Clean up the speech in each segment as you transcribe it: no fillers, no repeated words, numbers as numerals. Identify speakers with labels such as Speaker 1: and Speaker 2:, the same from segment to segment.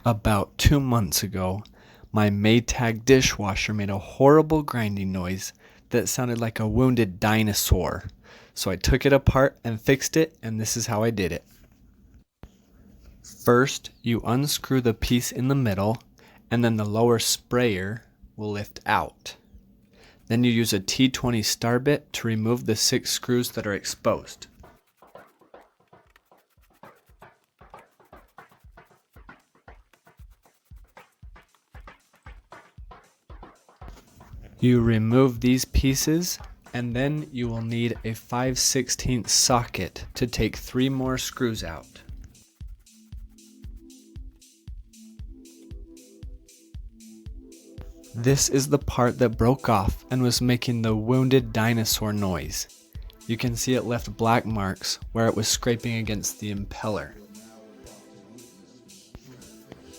Speaker 1: About 2 months ago, my Maytag dishwasher made a horrible grinding noise that sounded like a wounded dinosaur. So I took it apart and fixed it, and this is how I did it. First, you unscrew the piece in the middle, and then the lower sprayer will lift out. Then you use a T20 star bit to remove the 6 screws that are exposed. You remove these pieces, and then you will need a 5/16 socket to take 3 more screws out. This is the part that broke off and was making the wounded dinosaur noise. You can see it left black marks where it was scraping against the impeller.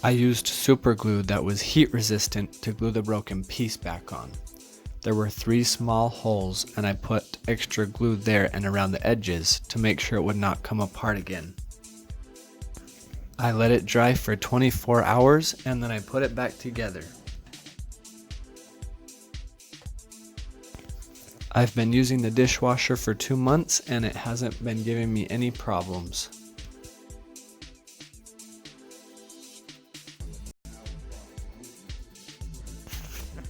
Speaker 1: I used super glue that was heat resistant to glue the broken piece back on. There were 3 small holes, and I put extra glue there and around the edges to make sure it would not come apart again. I let it dry for 24 hours and then I put it back together. I've been using the dishwasher for 2 months and it hasn't been giving me any problems.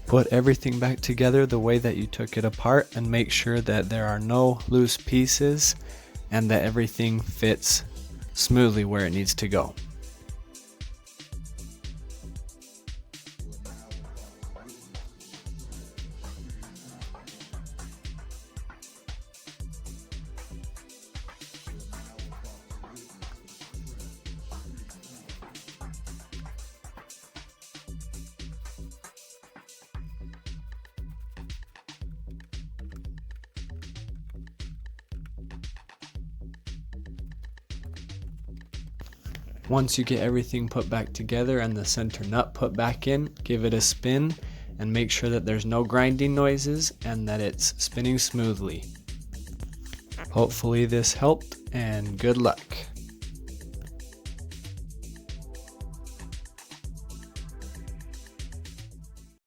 Speaker 1: Put everything back together the way that you took it apart and make sure that there are no loose pieces and that everything fits smoothly where it needs to go. Once you get everything put back together and the center nut put back in, give it a spin and make sure that there's no grinding noises and that it's spinning smoothly. Hopefully this helped, and good luck.